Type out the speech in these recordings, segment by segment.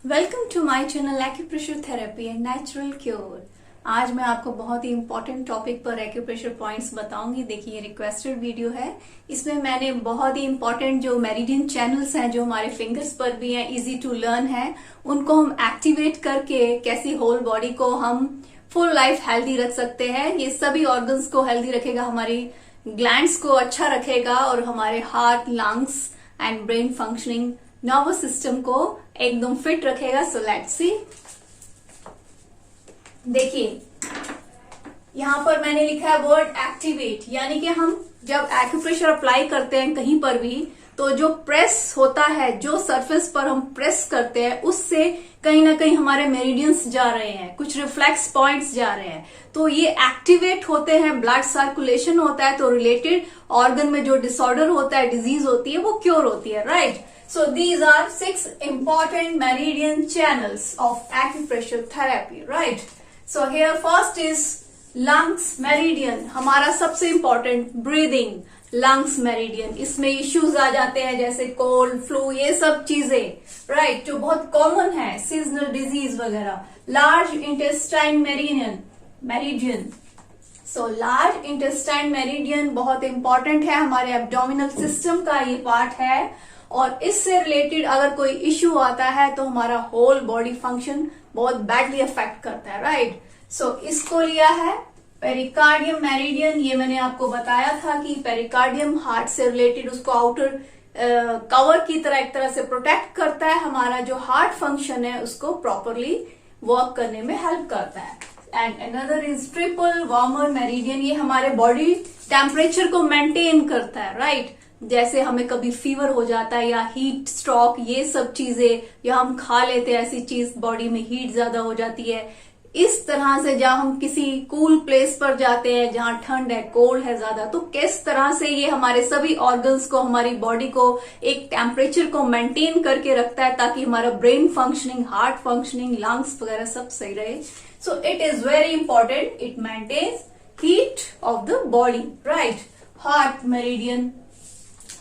Welcome to my channel acupressure therapy and natural cure. आज मैं आपको बहुत ही इंपॉर्टेंट टॉपिक पर एक्यूप्रेशर पॉइंट्स बताऊंगी। देखिए, ये रिक्वेस्टेड वीडियो है। इसमें मैंने बहुत ही इंपॉर्टेंट जो मेरिडियन चैनल्स हैं, जो हमारे फिंगर्स पर भी हैं, इजी टू लर्न है, उनको हम एक्टिवेट करके कैसी होल बॉडी को हम फुल लाइफ हेल्दी रख सकते हैं। ये सभी ऑर्गन्स को हेल्दी रखेगा, हमारी ग्लैंड्स को अच्छा रखेगा और हमारे heart, lungs and brain functioning, nervous system को एकदम फिट रखेगा। So let's see. देखिए, यहां पर मैंने लिखा है वर्ड एक्टिवेट, यानी कि हम जब एक्यूप्रेशर अप्लाई करते हैं कहीं पर भी, तो जो प्रेस होता है, जो सरफेस पर हम प्रेस करते हैं, उससे कहीं ना कहीं हमारे मेरिडियंस जा रहे हैं, कुछ रिफ्लेक्स पॉइंट्स जा रहे हैं, तो ये एक्टिवेट होते हैं, ब्लड सर्कुलेशन होता है, तो रिलेटेड ऑर्गन में जो डिसऑर्डर होता है, डिजीज होती है, वो क्योर होती है, right. So these are 6 important meridian channels of acupressure therapy, right? So here first is lungs meridian, हमारा सबसे important breathing, lungs meridian। इसमें issues आ जाते हैं जैसे cold, flu, ये सब चीजें, right, जो बहुत common है, seasonal disease वगैरह। Large intestine meridian, so large intestine meridian बहुत important है, हमारे abdominal system का ये part है, और इससे रिलेटेड अगर कोई इश्यू आता है तो हमारा होल बॉडी फंक्शन बहुत बैडली अफेक्ट करता है, राइट। सो इसको लिया है पेरिकार्डियम मेरिडियन। ये मैंने आपको बताया था कि पेरिकार्डियम हार्ट से रिलेटेड, उसको आउटर कवर की तरह एक तरह से प्रोटेक्ट करता है, हमारा जो हार्ट फंक्शन है उसको प्रॉपरली वर्क करने में हेल्प करता है। And another is triple warmer meridian, ये हमारे बॉडी टेम्परेचर को मेंटेन करता है, राइट। जैसे हमें कभी फीवर हो जाता है या हीट स्ट्रोक, ये सब चीजें, या हम खा लेते हैं ऐसी चीज, बॉडी में हीट ज्यादा हो जाती है, इस तरह से जहां हम किसी कूल प्लेस पर जाते हैं जहां ठंड है, कोल्ड है ज्यादा, तो किस तरह से ये हमारे सभी ऑर्गन्स को, हमारी बॉडी को एक टेम्परेचर को मेंटेन करके रखता है, ताकि हमारा brain functioning, heart functioning, lungs वगैरह सब सही रहे। So it is very important, it maintains heat of the body, right. Heart meridian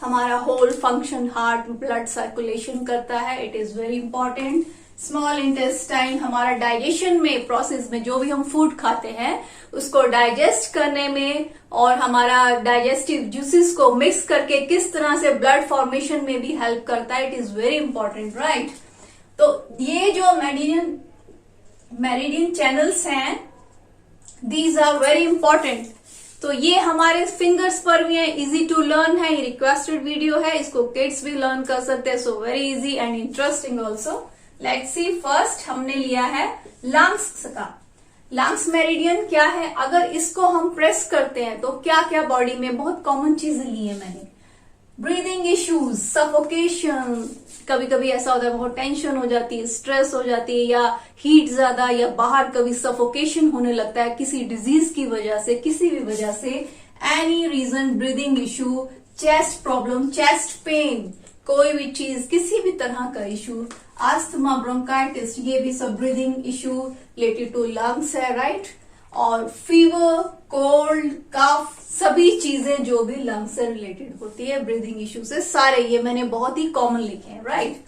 हमारा whole function, heart, blood circulation करता है, it is very important. Small intestine हमारा डाइजेशन में, process में, जो भी हम फूड खाते हैं उसको डाइजेस्ट करने में और हमारा डाइजेस्टिव जूसेस को मिक्स करके किस तरह से ब्लड फॉर्मेशन में भी हेल्प करता है, it is very important, right. तो ये जो मेरिडियन चैनल्स हैं, दीज आर वेरी इंपॉर्टेंट। तो ये हमारे फिंगर्स पर भी है, इजी टू लर्न है, ये रिक्वेस्टेड वीडियो है, इसको किड्स भी लर्न कर सकते हैं। So very easy and interesting also. Let's see. First हमने लिया है लंग्स का। लंग्स मेरिडियन क्या है? अगर इसको हम प्रेस करते हैं तो क्या क्या बॉडी में बहुत कॉमन चीजें ली है मैंने। ब्रीदिंग इश्यूज, सफोकेशन, कभी कभी ऐसा होता है बहुत टेंशन हो जाती है, स्ट्रेस हो जाती है, या हीट ज्यादा, या बाहर कभी सफोकेशन होने लगता है किसी डिजीज की वजह से, किसी भी वजह से, any reason, breathing issue, chest problem, chest pain, कोई भी चीज, किसी भी तरह का इश्यू, अस्थमा, ब्रोंकाइटिस, ये भी सब breathing issue related to lungs है, राइट। और फीवर, कोल्ड, कफ, सभी चीजें जो भी लंग से रिलेटेड होती है, ब्रीदिंग इश्यू से, सारे ये मैंने बहुत ही कॉमन लिखे हैं, right.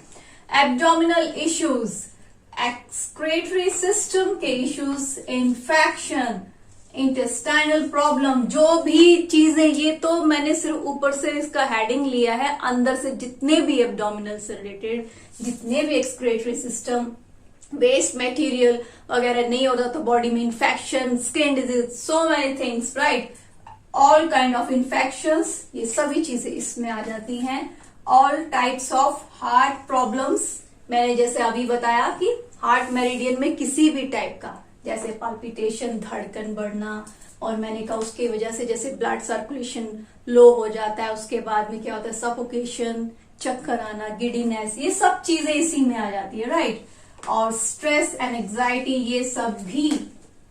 Abdominal issues, excretory system के इश्यूज, इन्फेक्शन, इंटेस्टाइनल प्रॉब्लम, जो भी चीजें, ये तो मैंने सिर्फ ऊपर से इसका हेडिंग लिया है, अंदर से जितने भी एब्डोमिनल से रिलेटेड, जितने भी एक्सक्रेटरी सिस्टम, वेस्ट मटेरियल वगैरह नहीं होता तो बॉडी में infection, skin disease, so many things, right. All kind of infections, ये सभी चीजें इसमें आ जाती हैं। All types of heart problems, मैंने जैसे अभी बताया कि हार्ट मेरिडियन में किसी भी टाइप का, जैसे पल्पिटेशन, धड़कन बढ़ना, और मैंने कहा उसकी वजह से जैसे ब्लड सर्कुलेशन लो हो जाता है, उसके बाद में क्या होता है, सफोकेशन, चक्कर आना, गिडीनेस, ये सब चीजें इसी में आ जाती है, राइट। और स्ट्रेस एंड एंजाइटी, ये सब भी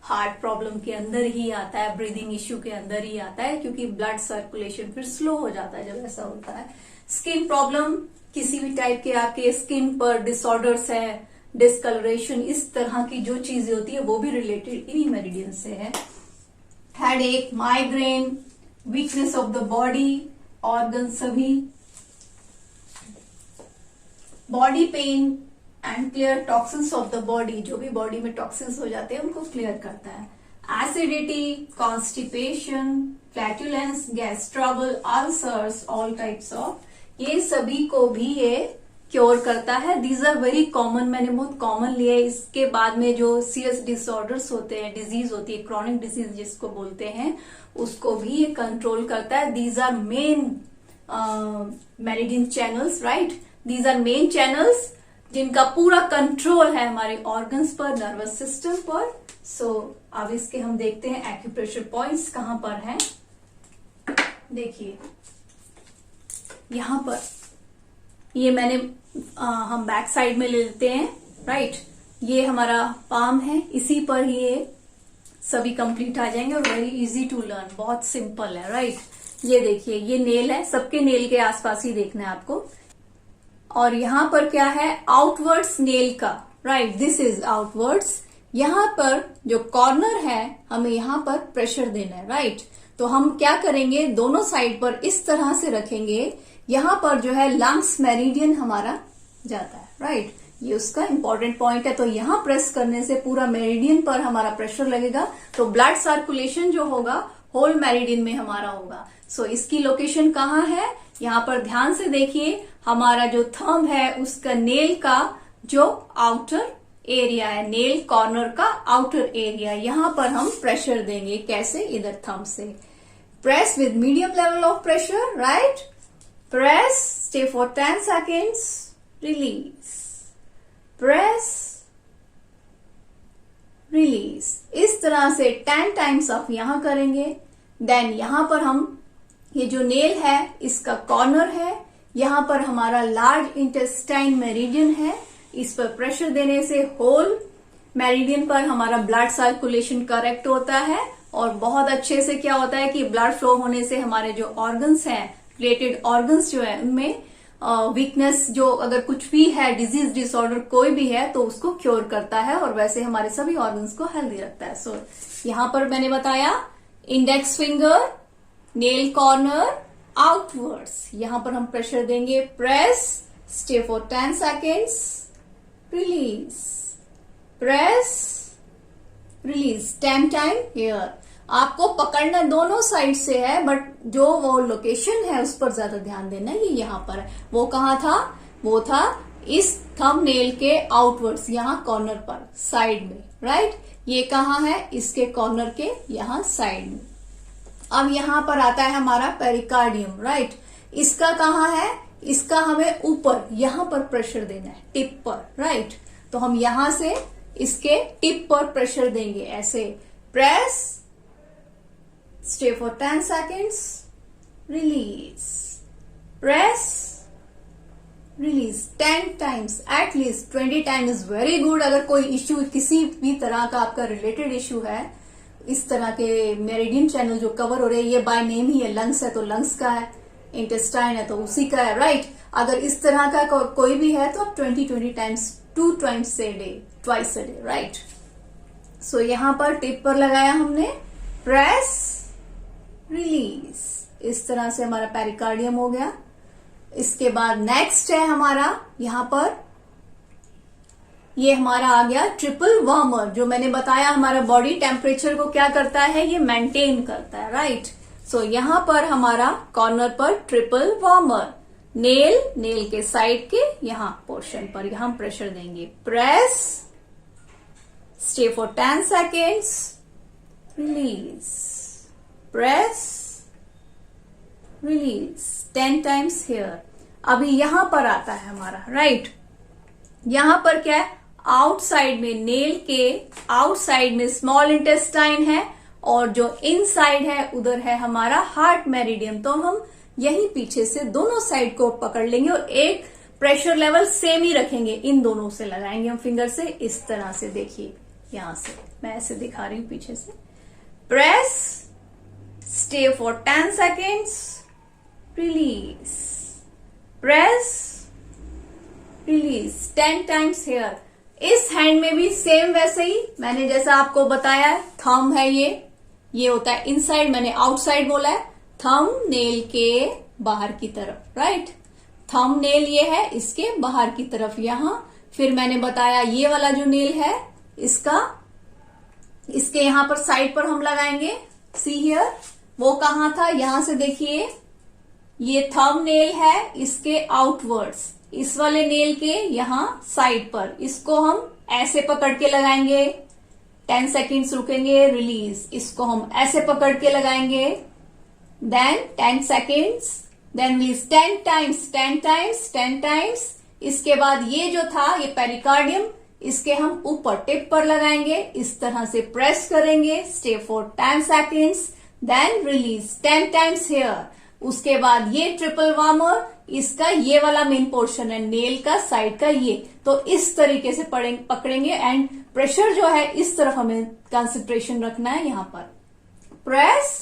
हार्ट प्रॉब्लम के अंदर ही आता है, ब्रीदिंग इश्यू के अंदर ही आता है, क्योंकि ब्लड सर्कुलेशन फिर स्लो हो जाता है जब ऐसा होता है। स्किन प्रॉब्लम, किसी भी टाइप के आपके स्किन पर डिसऑर्डर्स है, डिस्कलरेशन, इस तरह की जो चीजें होती है वो भी रिलेटेड इन्हीं मेरिडियन से है। Headache, migraine, weakness of the body, organ सभी, body pain and clear toxins of the body, जो भी बॉडी में टॉक्सिन्स हो जाते हैं उनको क्लियर करता है। Acidity, constipation, flatulence, gas trouble, ulcers, all types of, ये सभी को भी ये क्योर करता है। दीज आर वेरी कॉमन, मैंने बहुत कॉमन लिए। इसके बाद में जो सीरियस डिसऑर्डर्स होते हैं, डिजीज होती है, क्रॉनिक डिजीज जिसको बोलते हैं, उसको भी ये कंट्रोल करता है। These are main meridian channels, right, these are main channels जिनका पूरा कंट्रोल है हमारे ऑर्गन्स पर, नर्वस सिस्टम पर। सो अब इसके हम देखते हैं एक्यूप्रेशर पॉइंट्स कहां पर हैं। देखिए यहां पर ये मैंने हम बैक साइड में ले लेते हैं, राइट, ये हमारा पाम है, इसी पर ही ये सभी कंप्लीट आ जाएंगे और वेरी इजी टू लर्न, बहुत सिंपल है, राइट। ये देखिए ये नेल है, सबके नेल के आसपास ही देखना है आपको। और यहां पर क्या है, आउटवर्ड्स नेल का, राइट, दिस इज आउटवर्ड्स। यहां पर जो कॉर्नर है हमें यहां पर प्रेशर देना है, राइट। तो हम क्या करेंगे, दोनों साइड पर इस तरह से रखेंगे, यहां पर जो है लंग्स मेरिडियन हमारा जाता है, राइट, ये उसका इंपॉर्टेंट पॉइंट है। तो यहां प्रेस करने से पूरा मेरिडियन पर हमारा प्रेशर लगेगा, तो ब्लड सर्कुलेशन जो होगा होल मेरिडियन में हमारा होगा। सो इसकी लोकेशन कहाँ है, यहाँ पर ध्यान से देखिए, हमारा जो थंब है उसका नेल का जो आउटर एरिया है, नेल कॉर्नर का आउटर एरिया, यहां पर हम प्रेशर देंगे। कैसे, इधर थंब से press with medium level of pressure, right, press, stay for 10 seconds, release, press, release, इस तरह से 10 times आप यहां करेंगे। देन यहां पर हम ये जो नेल है इसका कॉर्नर है, यहां पर हमारा लार्ज इंटेस्टाइन मेरिडियन है, इस पर प्रेशर देने से होल मेरिडियन पर हमारा ब्लड सर्कुलेशन करेक्ट होता है और बहुत अच्छे से क्या होता है कि ब्लड फ्लो होने से हमारे जो ऑर्गन्स हैं, रिलेटेड ऑर्गन्स जो है, उनमें वीकनेस जो अगर कुछ भी है, डिजीज डिसऑर्डर कोई भी है, तो उसको क्योर करता है और वैसे हमारे सभी ऑर्गन्स को हेल्दी रखता है। सो यहां पर मैंने बताया index finger, nail corner, outwards, यहां पर हम प्रेशर देंगे, press, stay for 10 seconds, release, press, release, 10 time here। आपको पकड़ना दोनों साइड से है, बट जो वो लोकेशन है उस पर ज्यादा ध्यान देना है। ये यहाँ पर है, वो कहाँ था, वो था इस थंब नेल के आउटवर्ड्स, यहाँ कॉर्नर पर साइड में, राइट। ये कहाँ है, इसके कॉर्नर के यहाँ साइड में। अब यहाँ पर आता है हमारा पेरिकार्डियम, राइट, इसका कहाँ है, इसका हमें ऊपर यहां पर प्रेशर देना है, टिप पर, राइट। तो हम यहां से इसके टिप पर प्रेशर देंगे, ऐसे press, stay for 10 seconds, release, press, release, 10 times, at least 20 times is very good. अगर कोई इश्यू, किसी भी तरह का आपका रिलेटेड इश्यू है, इस तरह के मेरिडियन चैनल जो कवर हो रहे हैं, ये बाय नेम ही है, लंग्स है तो लंग्स का है, इंटेस्टाइन है तो उसी का है, राइट। अगर इस तरह का कोई भी है तो आप 20 times, 2 times a day, twice a day, right. So यहां पर टिप पर लगाया हमने, प्रेस, रिलीज, इस तरह से हमारा पेरिकार्डियम हो गया। इसके बाद नेक्स्ट है हमारा यहां पर, ये हमारा आ गया ट्रिपल वार्मर, जो मैंने बताया हमारा बॉडी टेम्परेचर को क्या करता है, ये मेंटेन करता है, राइट। सो यहां पर हमारा कॉर्नर पर ट्रिपल वार्मर, नेल के साइड के यहां पोर्शन पर यहां प्रेशर देंगे, press, stay for 10 seconds, release, press, release, 10 times here। अभी यहां पर आता है हमारा, राइट, यहां पर क्या है, आउटसाइड में, नेल के आउटसाइड में स्मॉल इंटेस्टाइन है और जो इनसाइड है उधर है हमारा हार्ट मेरिडियन। तो हम यही पीछे से दोनों साइड को पकड़ लेंगे और एक प्रेशर लेवल सेम ही रखेंगे, इन दोनों से लगाएंगे हम फिंगर से, इस तरह से। देखिए यहां से मैं ऐसे दिखा रही हूं पीछे से, press, stay for 10 seconds, release, press, release, 10 times here। इस हैंड में भी सेम वैसे ही मैंने जैसा आपको बताया है, थंब है ये होता है इनसाइड, मैंने आउटसाइड बोला है, थंब नेल के बाहर की तरफ, राइट। थंब नेल ये है इसके बाहर की तरफ, यहां फिर मैंने बताया ये वाला जो नेल है इसके यहां पर साइड पर हम लगाएंगे, सी हियर। वो कहां था, यहां से देखिए, ये थंब नेल है, इसके आउटवर्ड्स, इस वाले नेल के यहां साइड पर, इसको हम ऐसे पकड़ के लगाएंगे, 10 सेकेंड्स रुकेंगे, रिलीज। इसको हम ऐसे पकड़ के लगाएंगे, then 10 seconds, then release 10 times 10 times 10 times. इसके बाद ये जो था ये पेरिकार्डियम, इसके हम ऊपर टिप पर लगाएंगे, इस तरह से प्रेस करेंगे, stay for 10 seconds, then release 10 times here. उसके बाद ये ट्रिपल वार्मर, इसका ये वाला मेन पोर्शन है नेल का साइड का, ये तो इस तरीके से पकड़ेंगे एंड प्रेशर जो है इस तरफ हमें कंसंट्रेशन रखना है। यहां पर press,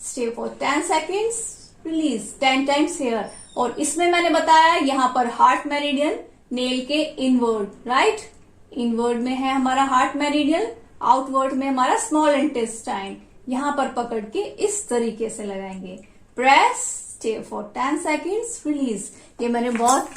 stay for 10 seconds, release 10 times here. और इसमें मैंने बताया यहां पर हार्ट मेरिडियन नेल के इनवर्ड, राइट, इनवर्ड में है हमारा हार्ट मेरिडियन, आउटवर्ड में हमारा स्मॉल इंटेस्टाइन। यहां पर पकड़ के इस तरीके से लगाएंगे, press, stay for 10 seconds, release. ये मैंने बहुत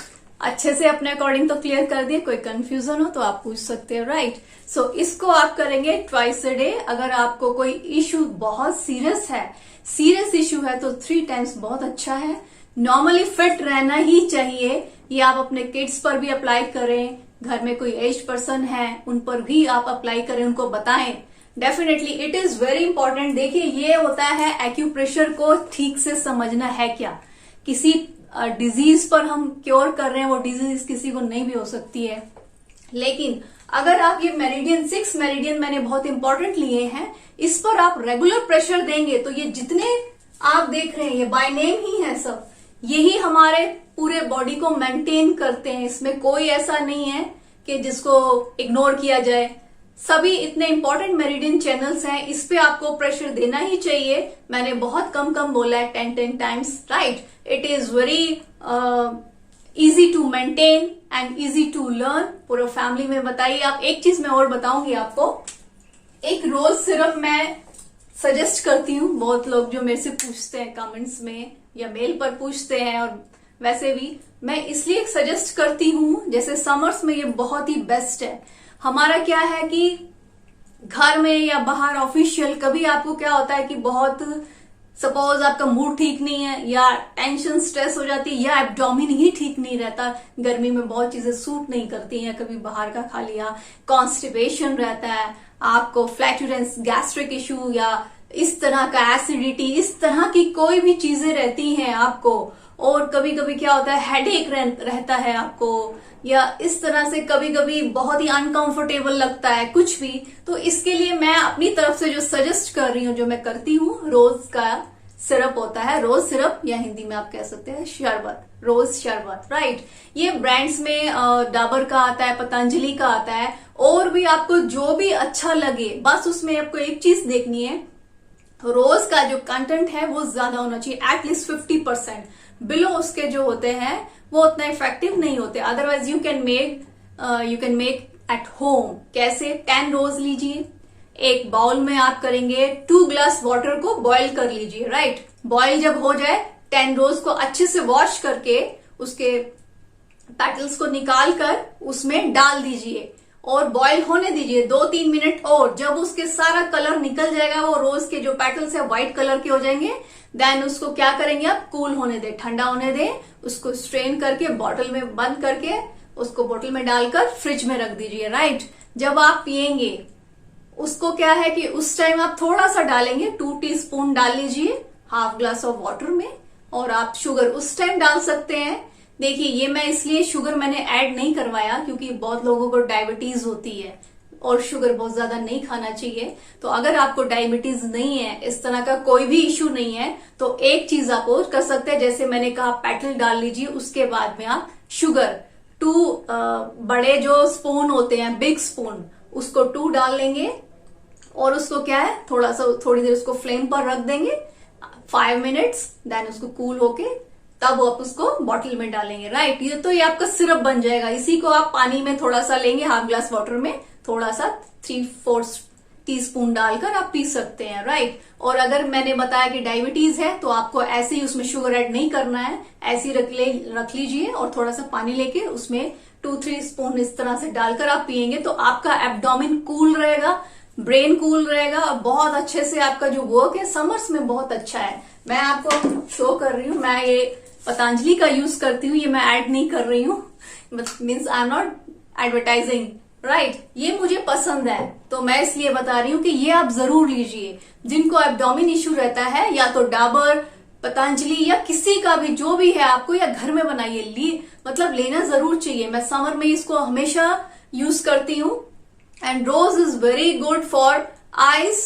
अच्छे से अपने अकॉर्डिंग तो क्लियर कर दिया, कोई कंफ्यूजन हो तो आप पूछ सकते हो, राइट। सो इसको आप करेंगे ट्वाइस अ डे। अगर आपको कोई इश्यू बहुत सीरियस इश्यू है तो 3 टाइम्स बहुत अच्छा है। नॉर्मली फिट रहना ही चाहिए, ये आप अपने किड्स पर भी अप्लाई करें, घर में कोई एज पर्सन है उन पर भी आप अप्लाई करें, उनको बताएं। Definitely it is very important. देखिए ये होता है एक्यूप्रेशर को ठीक से समझना है क्या, किसी डिजीज पर हम क्योर कर रहे हैं, वो डिजीज किसी को नहीं भी हो सकती है, लेकिन अगर आप ये मेरिडियन 6 मेरिडियन मैंने बहुत इंपॉर्टेंट लिए हैं, इस पर आप रेगुलर प्रेशर देंगे तो ये जितने आप देख रहे हैं ये बाय नेम ही है सब, यही हमारे पूरे बॉडी को मेंटेन करते हैं। इसमें कोई ऐसा नहीं है कि जिसको इग्नोर किया जाए, सभी इतने इंपॉर्टेंट मेरिडियन चैनल्स हैं, इस पे आपको प्रेशर देना ही चाहिए। मैंने बहुत कम बोला है, 10 times, right. It is very easy to maintain and easy to learn. पूरा फैमिली में बताइए। आप एक चीज मैं और बताऊंगी आपको, एक रोज सिरप मैं सजेस्ट करती हूँ। बहुत लोग जो मेरे से पूछते हैं कमेंट्स में या मेल पर पूछते हैं, और वैसे भी मैं इसलिए सजेस्ट करती हूँ, जैसे समर्स में ये बहुत ही बेस्ट है। हमारा क्या है कि घर में या बाहर ऑफिशियल कभी आपको क्या होता है कि बहुत सपोज आपका मूड ठीक नहीं है, या टेंशन स्ट्रेस हो जाती है, या एब्डोमिन ही ठीक नहीं रहता, गर्मी में बहुत चीजें सूट नहीं करती हैं, कभी बाहर का खा लिया, कॉन्स्टिपेशन रहता है, आपको फ्लैटुलेंस, गैस्ट्रिक इश्यू, या इस तरह का एसिडिटी, इस तरह की कोई भी चीजें रहती हैं आपको, और कभी कभी क्या होता है हेडेक रहता है आपको, या इस तरह से कभी कभी बहुत ही अनकंफर्टेबल लगता है कुछ भी, तो इसके लिए मैं अपनी तरफ से जो सजेस्ट कर रही हूँ, जो मैं करती हूँ, रोज का सिरप होता है, रोज सिरप, या हिंदी में आप कह सकते हैं शरबत, रोज शरबत, राइट। ये ब्रांड्स में डाबर का आता है, पतंजलि का आता है, और भी आपको जो भी अच्छा लगे, बस उसमें आपको एक चीज देखनी है, रोज का जो कंटेंट है वो ज्यादा होना चाहिए, एटलीस्ट 50%। बिलो उसके जो होते हैं वो उतना इफेक्टिव नहीं होते। Otherwise you can make at home. कैसे? 10 रोज लीजिए, एक बाउल में आप करेंगे 2 ग्लास वाटर को बॉईल कर लीजिए, राइट। बॉईल जब हो जाए 10 रोज को अच्छे से वॉश करके उसके पेटल्स को निकाल कर उसमें डाल दीजिए और बॉईल होने दीजिए 2-3 मिनट और। जब उसके सारा कलर निकल जाएगा, वो रोज के जो पेटल्स है व्हाइट कलर के हो जाएंगे, देन उसको क्या करेंगे आप, कूल होने दें, ठंडा होने दें, उसको स्ट्रेन करके बॉटल में बंद करके उसको बोतल में डालकर फ्रिज में रख दीजिए, राइट। जब आप पिएंगे उसको क्या है कि उस टाइम आप थोड़ा सा डालेंगे, 2 टीस्पून डाल लीजिए हाफ ग्लास ऑफ वाटर में, और आप शुगर उस टाइम डाल सकते हैं। देखिए ये मैं इसलिए शुगर मैंने ऐड नहीं करवाया क्योंकि बहुत लोगों को डायबिटीज होती है और शुगर बहुत ज्यादा नहीं खाना चाहिए। तो अगर आपको डायबिटीज नहीं है, इस तरह का कोई भी इश्यू नहीं है, तो एक चीज आप और कर सकते हैं, जैसे मैंने कहा पेटल डाल लीजिए, उसके बाद में आप शुगर 2 बड़े जो स्पून होते हैं, बिग स्पून, उसको 2 डाल लेंगे और उसको क्या है थोड़ी देर उसको फ्लेम पर रख देंगे 5 मिनट्स, देन उसको कूल होके तब आप उसको बॉटल में डालेंगे, राइट। ये आपका सिरप बन जाएगा। इसी को आप पानी में थोड़ा सा लेंगे, हाफ ग्लास वाटर में थोड़ा सा 3/4 टीस्पून डालकर आप पी सकते हैं, राइट। और अगर मैंने बताया कि डायबिटीज है तो आपको ऐसे ही उसमें शुगर ऐड नहीं करना है, ऐसे ही रख लीजिए और थोड़ा सा पानी लेके उसमें 2-3 स्पून इस तरह से डालकर आप पिएंगे तो आपका एब्डोमेन कूल रहेगा, ब्रेन कूल रहेगा और बहुत अच्छे से आपका जो वर्क है समर्स में बहुत अच्छा है। मैं आपको शो कर रही हूँ, मैं ये पतंजलि का यूज करती हूँ, ये मैं ऐड नहीं कर रही हूँ, means I am not advertising, right. ये मुझे पसंद है तो मैं इसलिए बता रही हूँ कि ये आप जरूर लीजिए। जिनको एब्डोमेन इश्यू रहता है या तो डाबर, पतंजलि या किसी का भी जो भी है आपको, या घर में बनाइए, मतलब लेना जरूर चाहिए। मैं समर में इसको हमेशा यूज करती हूँ। And rose is very good for eyes,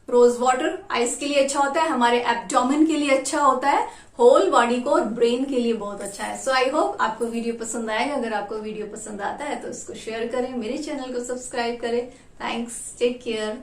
rose water eyes के लिए अच्छा होता है, हमारे एब्डोमेन के लिए अच्छा होता है, होल बॉडी को और ब्रेन के लिए बहुत अच्छा है। सो आई होप आपको वीडियो पसंद आएगा। अगर आपको वीडियो पसंद आता है तो इसको शेयर करें, मेरे चैनल को सब्सक्राइब करें। Thanks, take care.